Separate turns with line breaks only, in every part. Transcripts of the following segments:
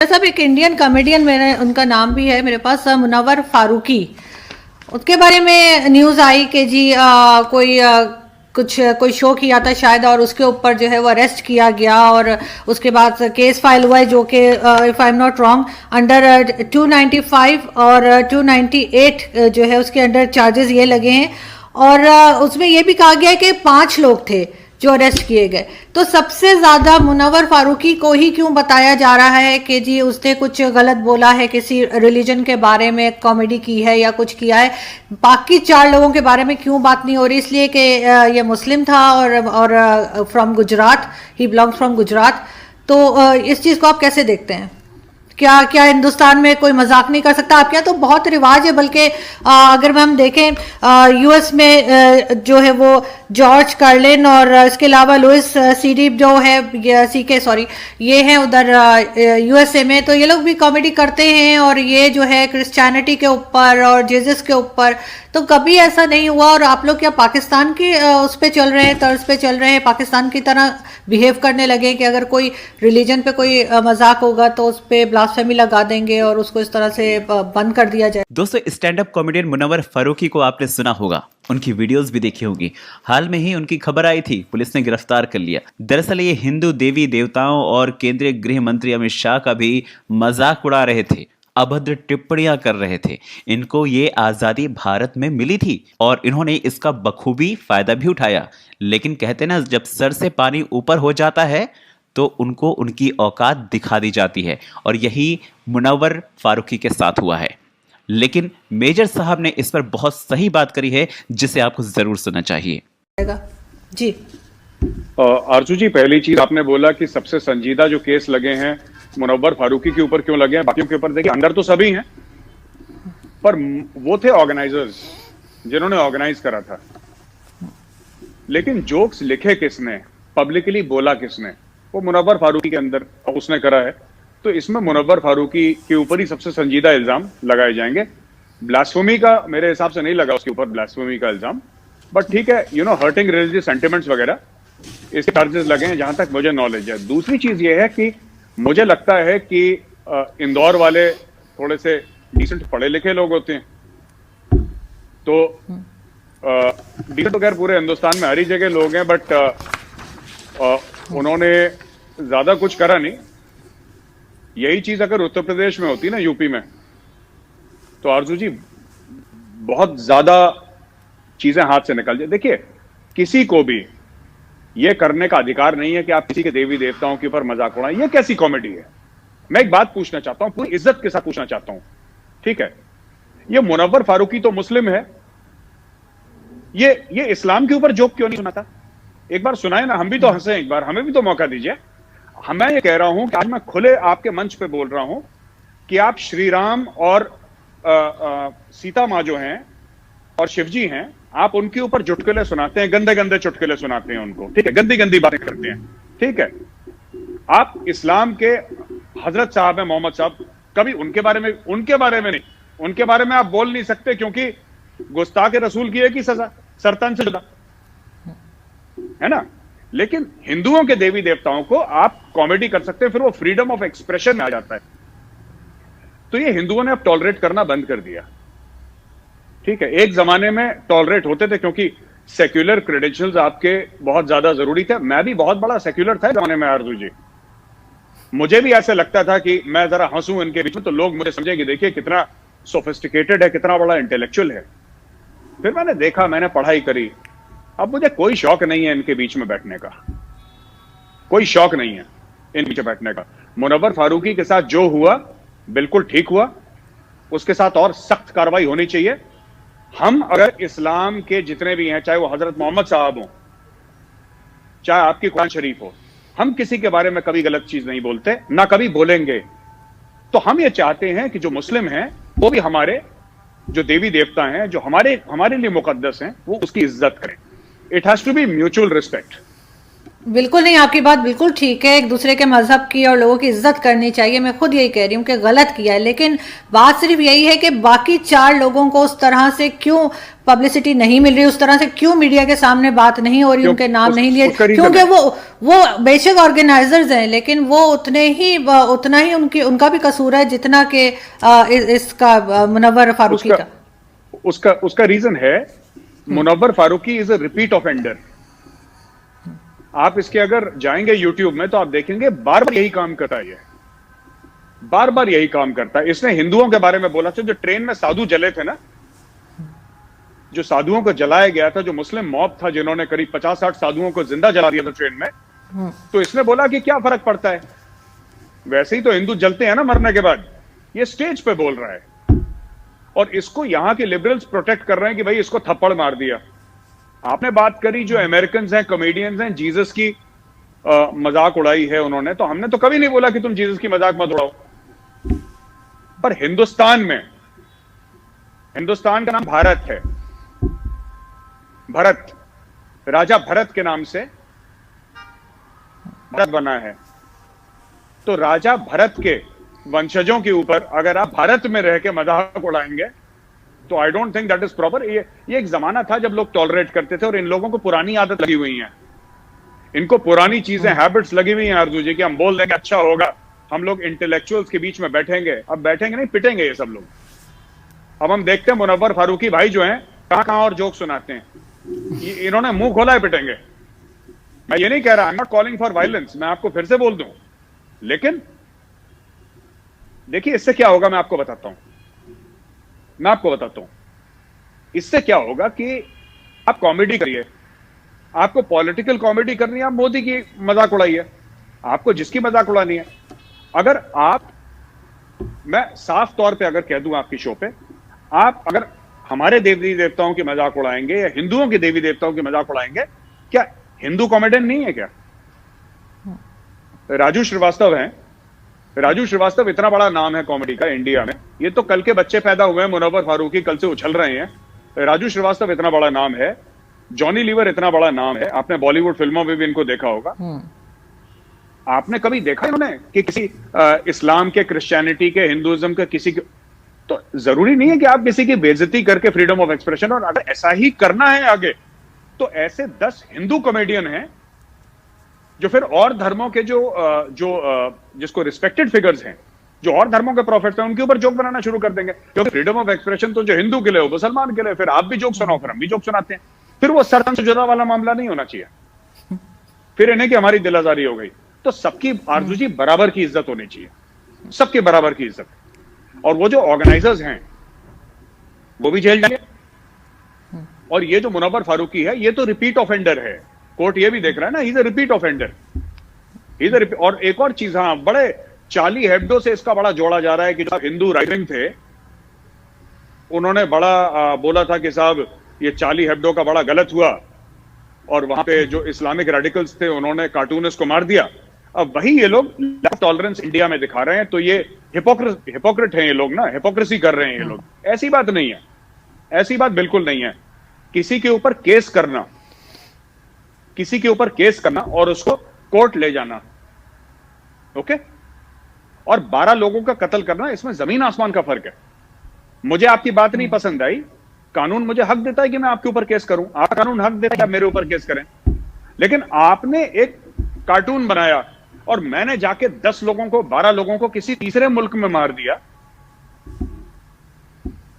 सब एक Indian comedian, मैंने उनका नाम भी है मेरे पास, मुनव्वर फारूकी। उसके बारे में न्यूज़ आई कि जी कोई शो किया था शायद, और उसके ऊपर जो है वो अरेस्ट किया गया और उसके बाद केस फाइल हुआ है जो कि if I am not wrong under 295 और 298 जो है उसके अंडर चार्जेस ये लगे हैं। और उसमें ये भी कहा गया है कि 5 लोग थे जो अरेस्ट किए गए। तो सबसे ज्यादा मुनव्वर फारूकी को ही क्यों बताया जा रहा है कि जी उसने कुछ गलत बोला है, किसी रिलीजन के बारे में कॉमेडी की है या कुछ किया है, बाकी 4 लोगों के बारे में क्यों बात नहीं हो रही? इसलिए कि ये मुस्लिम था और from Gujarat, he belongs from Gujarat. तो इस चीज को आप कैसे देखते हैं? क्या क्या हिंदुस्तान में कोई मजाक नहीं कर सकता? आपके यहाँ तो बहुत रिवाज है, बल्कि अगर हम देखें यूएस में जो है वो जॉर्ज कार्लिन और इसके अलावा लुइस सीडी जो है सीके सॉरी ये हैं उधर यूएसए में, तो ये लोग भी कॉमेडी करते हैं और ये जो है क्रिश्चियनिटी के ऊपर और जीसस के ऊपर। तो कभी ऐसा नहीं हुआ। और आप लोग क्या पाकिस्तान के उस पे चल रहे हैं, तर्ज पे चल रहे हैं, पाकिस्तान की तरह बिहेव करने लगे कि अगर कोई रिलीजन पे कोई मजाक होगा तो उस पे ब्लास्फेमी लगा देंगे और उसको इस तरह से बंद कर दिया जाए?
दोस्तों, stand up comedian Munawar Faruqui को आपने सुना होगा, उनकी वीडियोस भी देखी होगी। हाल में ही उनकी खबर आई थी, पुलिस ने गिरफ्तार कर लिया। दरअसल ये हिंदू देवी देवताओं और केंद्रीय गृह मंत्री अमित शाह का भी मजाक उड़ा रहे थे, अभद्र टिप्पणियां कर रहे थे। इनको ये आजादी भारत में मिली थी और इन्होंने इसका बखूबी फायदा भी उठाया। लेकिन कहते ना, जब सर से पानी ऊपर हो जाता है तो उनको उनकी औकात दिखा दी जाती है, और यही मुनव्वर फारूकी के साथ हुआ है। लेकिन मेजर साहब ने इस पर बहुत सही बात करी है, जिसे आपको जरूर सुनना चाहिए।
जी
आरजू जी, पहली चीज आपने बोला कि सबसे संजीदा जो केस लगे हैं मुनव्वर फारूकी के ऊपर क्यों लगे हैं, बाकियों के ऊपर देखिए अंदर तो सभी हैं, पर वो थे ऑर्गेनाइजर्स जिन्होंने ऑर्गेनाइज करा था। लेकिन जोक्स लिखे किसने, पब्लिकली बोला किसने? वो मुनव्वर फारूकी के अंदर उसने करा है। तो इसमें मुनव्वर फारूकी के ऊपर ही सबसे संजीदा इल्जाम लगाए जाएंगे। ब्लास्फेमी का मेरे हिसाब से नहीं लगा उसके ऊपर ब्लास्फेमी का इल्जाम, बट ठीक है, हर्टिंग रिलीजियस सेंटिमेंट्स वगैरह इसके चार्जेस लगे हैं जहां तक मुझे नॉलेज है। दूसरी चीज ये है कि मुझे लगता है कि इंदौर वाले थोड़े से डिसेंट पढ़े लिखे लोग होते हैं, तो डिसेंट तो खैर पूरे हिंदुस्तान में हर ही जगह लोग हैं, बट उन्होंने ज्यादा कुछ करा नहीं। यही चीज अगर उत्तर प्रदेश में होती ना, यूपी में, तो आरजू जी बहुत ज्यादा चीजें हाथ से निकल जाए। देखिए, किसी को भी यह करने का अधिकार नहीं है कि आप किसी के देवी देवताओं के ऊपर मजाक उड़ाएं। यह कैसी कॉमेडी है? मैं एक बात पूछना चाहता हूं, पूरी इज्जत के साथ पूछना चाहता हूं, ठीक है? यह मुनव्वर फारूकी तो मुस्लिम है, ये इस्लाम के ऊपर जोक क्यों नहीं सुनाता? एक बार सुनाए ना, हम भी तो हंसे, एक बार हमें भी तो मौका दीजिए। मैं ये कह रहा हूं कि आज मैं खुले आपके मंच पे बोल रहा हूं कि आप श्री राम और सीता मां जो हैं और शिव जी हैं, आप उनके ऊपर चुटकुले सुनाते हैं, गंदे गंदे चुटकुले सुनाते हैं उनको, ठीक है? गंदी गंदी बातें करते हैं, ठीक है? आप इस्लाम के हजरत साहब हैं, मोहम्मद साहब, कभी उनके बारे में नहीं, उनके बारे में आप बोल नहीं सकते, क्योंकि गुस्ताख रसूल की एक ही सजा, सरतन से जुदा, है ना? लेकिन हिंदुओं के देवी देवताओं को आप कॉमेडी कर सकते हैं, फिर वो फ्रीडम ऑफ एक्सप्रेशन में आ जाता है। तो ये हिंदुओं ने अब टॉलरेट करना बंद कर दिया, ठीक है? एक जमाने में टॉलरेट होते थे क्योंकि सेक्युलर क्रेडेंशियल्स आपके बहुत ज्यादा जरूरी थे। मैं भी बहुत बड़ा सेक्युलर था जमाने में आरजू जी। मुझे भी ऐसे लगता था कि मैं जरा हंसूं इनके बीच में तो लोग मुझे समझेंगे, देखिए कितना सोफिस्टिकेटेड है, कितना बड़ा इंटेलेक्चुअल है। फिर मैंने देखा, मैंने पढ़ाई करी, अब मुझे कोई शौक नहीं है इनके बीच में बैठने का, कोई शौक नहीं है इन बीच में बैठने का। मुनव्वर फारूकी के साथ जो हुआ बिल्कुल ठीक हुआ, उसके साथ और सख्त कार्रवाई होनी चाहिए। हम अगर इस्लाम के जितने भी हैं, चाहे वो हजरत मोहम्मद साहब हो, चाहे आपकी कुरान शरीफ हो, हम किसी के बारे में कभी गलत चीज नहीं बोलते, ना कभी बोलेंगे। तो हम ये चाहते हैं कि जो मुस्लिम हैं वो भी हमारे जो देवी देवता हैं, जो हमारे लिए मुकद्दस हैं, वो उसकी इज्जत करें। It has to be mutual respect.
बिल्कुल नहीं, आपकी बात बिल्कुल ठीक है। एक दूसरे के मजहब की और लोगों की इज्जत करनी चाहिए, मैं खुद यही कह रही हूँ कि गलत किया है, लेकिन बात सिर्फ यही है कि बाकी 4 लोगों को उस तरह से क्यों पब्लिसिटी नहीं मिल रही, उस तरह से क्यों मीडिया के सामने बात नहीं हो रही,
क्यों?
उनके नाम नहीं लिए,
उसका रीजन
क्योंकि
है।
वो बेशक ऑर्गेनाइजर्स हैं, लेकिन वो उतना ही उनका भी कसूर है जितना कि इसका मुनव्वर फारूकी
उसका
का।
उसका उसका रीजन है, Munawar Faruqui is a repeat offender. आप इसके अगर जाएंगे यूट्यूब में तो आप देखेंगे बार बार यही काम करता है, ये बार बार यही काम करता है। इसने हिंदुओं के बारे में बोला था, जो ट्रेन में साधु जले थे ना, जो साधुओं को जलाया गया था, जो मुस्लिम मॉब था जिन्होंने करीब 50-60 साधुओं को जिंदा जला दिया था ट्रेन में, तो इसने बोला कि क्या फर्क पड़ता है, वैसे ही तो हिंदू जलते हैं ना मरने के बाद। ये स्टेज पे बोल रहा है और इसको यहां के लिबरल्स प्रोटेक्ट कर रहे हैं कि भाई इसको थप्पड़ मार दिया। आपने बात करी जो अमेरिकन हैं, कॉमेडियंस हैं, जीसस की मजाक उड़ाई है उन्होंने, तो हमने तो कभी नहीं बोला कि तुम जीसस की मजाक मत उड़ाओ। पर हिंदुस्तान में, हिंदुस्तान का नाम भारत है, भरत, राजा भरत के नाम से भारत बना है। तो राजा भरत के वंशजों के ऊपर अगर आप भारत में रह के मजाक उड़ाएंगे तो I don't think that is proper. ये एक जमाना था जब लोग टॉलरेट करते थे, और इन लोगों को पुरानी आदत लगी हुई है, इनको पुरानी चीजें, हैबिट्स लगी हुई हैं आरजू जी, कि हम बोल देंगे अच्छा होगा, हम लोग इंटेलेक्चुअल्स के बीच में बैठेंगे। अब बैठेंगे नहीं, पिटेंगे ये सब लोग। अब हम देखते हैं मुनव्वर फारूकी भाई जो हैं कहां कहां और जोक सुनाते हैं, इन्होंने मुंह खोला है पिटेंगे। मैं ये नहीं कह रहा, I am not calling for violence, मैं आपको फिर से बोल दूं, लेकिन देखिए इससे क्या होगा, मैं आपको बताता हूं। इससे क्या होगा कि आप कॉमेडी करिए, आपको पॉलिटिकल कॉमेडी करनी है, आप मोदी की मजाक उड़ाइए, आपको जिसकी मजाक उड़ानी है। अगर आप, मैं साफ तौर पे अगर कह दूं आपकी शो पे, आप अगर हमारे देवी देवताओं की मजाक उड़ाएंगे या हिंदुओं के देवी देवताओं की मजाक उड़ाएंगे, क्या हिंदू कॉमेडियन नहीं है क्या? राजू श्रीवास्तव हैं, राजू श्रीवास्तव इतना बड़ा नाम है कॉमेडी का इंडिया में, ये तो कल के बच्चे पैदा हुए हैं, मुनव्वर फारूकी कल से उछल रहे हैं। राजू श्रीवास्तव इतना बड़ा नाम है, जॉनी लीवर इतना बड़ा नाम है, आपने बॉलीवुड फिल्मों में भी इनको देखा होगा। आपने कभी देखा इन्होंने कि किसी इस्लाम के, क्रिश्चियनिटी के, हिंदुइज्म के किसी के, तो जरूरी नहीं है कि आप किसी की बेइज्जती करके फ्रीडम ऑफ एक्सप्रेशन, और अगर ऐसा ही करना है आगे तो ऐसे 10 हिंदू कॉमेडियन हैं जो फिर और धर्मों के जिसको रिस्पेक्टेड फिगर्स हैं, जो और धर्मों के प्रॉफिट्स हैं, उनके ऊपर जोक बनाना शुरू कर देंगे। क्योंकि फ्रीडम ऑफ एक्सप्रेशन तो जो हिंदू के लिए हो, मुसलमान के लिए, फिर आप भी जोक सुनाओ, फिर हम भी जोक सुनाते हैं। फिर वो सरदम से जुदा वाला मामला नहीं होना चाहिए, फिर इन्हें कि हमारी दिल आजारी हो गई। तो सबकी आरजू जी बराबर की इज्जत होनी चाहिए, सबके बराबर की इज्जत। और वो जो ऑर्गेनाइजर्स हैं वो भी जेल जाएंगे, और ये जो मुनव्वर फारूकी है ये तो रिपीट ऑफेंडर है, कोर्ट ये भी देख रहा है ना, he is a repeat offender. और एक और चीज, हाँ, बड़े चार्ली हेब्डो से इसका बड़ा जोड़ा जा रहा है कि जो हिंदू राइट विंग थे उन्होंने बड़ा बोला था कि साहब ये चार्ली हेब्डो का बड़ा गलत हुआ, और वहां पे जो इस्लामिक रेडिकल्स थे उन्होंने कार्टूनिस्ट को मार दिया। अब वही ये लोग लैक टॉलरेंस इंडिया में दिखा रहे हैं, तो ये हिपोक्रेट हैं ये लोग ना, हिपोक्रेसी कर रहे हैं ये लोग। ऐसी बात नहीं है, ऐसी बात बिल्कुल नहीं है। किसी के ऊपर केस करना और उसको कोर्ट ले जाना, ओके, और 12 लोगों का कत्ल करना, इसमें जमीन आसमान का फर्क है। मुझे आपकी बात नहीं पसंद आई, कानून मुझे हक देता है कि मैं आपके ऊपर केस करूं, आपका कानून हक देता है कि आप मेरे ऊपर केस करें, लेकिन आपने एक कार्टून बनाया और मैंने जाके 10 लोगों को, 12 लोगों को किसी तीसरे मुल्क में मार दिया।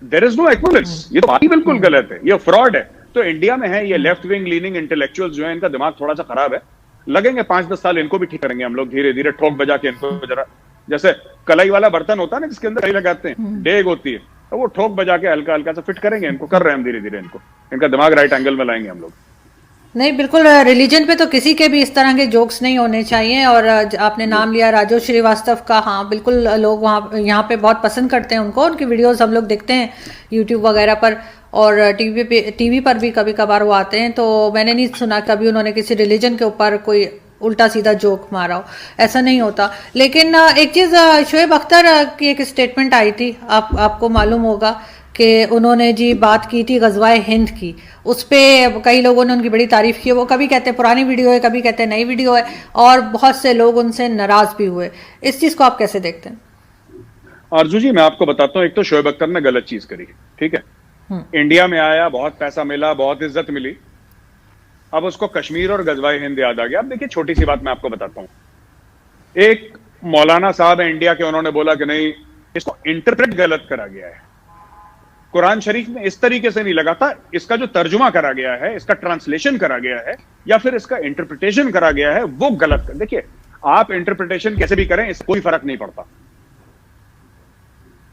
देयर इज नो इक्विवेलेंस, ये तो बात ही बिल्कुल गलत है, ये फ्रॉड है। तो इंडिया में है ये लेफ्ट विंग लीनिंग इंटेलेक्चुअल्स जो है, इनका दिमाग थोड़ा सा खराब है, लगेंगे 5-10 साल, इनको भी ठीक करेंगे हम लोग धीरे धीरे, ठोक बजा के इनको। जरा जैसे कलाई वाला बर्तन होता है ना जिसके अंदर कलाई लगाते हैं, डेग होती है, तो वो ठोक बजा के हल्का हल्का सा फिट करेंगे इनको, कर रहे हैं हम धीरे धीरे, इनका दिमाग राइट एंगल में लाएंगे हम लोग।
नहीं, बिल्कुल रिलीजन पे तो किसी के भी इस तरह के जोक्स नहीं होने चाहिए। और आपने नाम लिया राजू श्रीवास्तव का, हाँ बिल्कुल, लोग वहाँ यहाँ पे बहुत पसंद करते हैं उनको, उनकी वीडियोस हम लोग देखते हैं यूट्यूब वगैरह पर, और टीवी पर भी कभी कभार वो आते हैं। तो मैंने नहीं सुना कभी उन्होंने किसी रिलीजन के ऊपर कोई उल्टा सीधा जोक मारा हो, ऐसा नहीं होता। लेकिन एक चीज़, शोएब अख्तर की एक स्टेटमेंट आई थी, आपको मालूम होगा कि उन्होंने जी बात की थी गजवाए हिंद की, उस पे कई लोगों ने उनकी बड़ी तारीफ की। वो कभी कहते हैं पुरानी वीडियो है, कभी कहते हैं नई वीडियो है, और बहुत से लोग उनसे नाराज भी हुए। इस चीज को आप कैसे देखते हैं?
आरजू जी, मैं आपको बताता हूँ, एक तो शोएब अख्तर ने गलत चीज करी, ठीक है। इंडिया में आया, बहुत पैसा मिला, बहुत इज्जत मिली, अब उसको कश्मीर और गजवाए हिंद याद आ गया। अब देखिए, छोटी सी बात मैं आपको बताता हूँ। एक मौलाना साहब है इंडिया के, उन्होंने बोला कि नहीं, इसको इंटरप्रेट गलत करा गया है, कुरान शरीफ में इस तरीके से नहीं लगा था, इसका जो तर्जुमा करा गया है, इसका ट्रांसलेशन करा गया है, या फिर इसका इंटरप्रिटेशन करा गया है, वो गलत। देखिए, आप इंटरप्रिटेशन कैसे भी करें, इससे कोई फर्क नहीं पड़ता।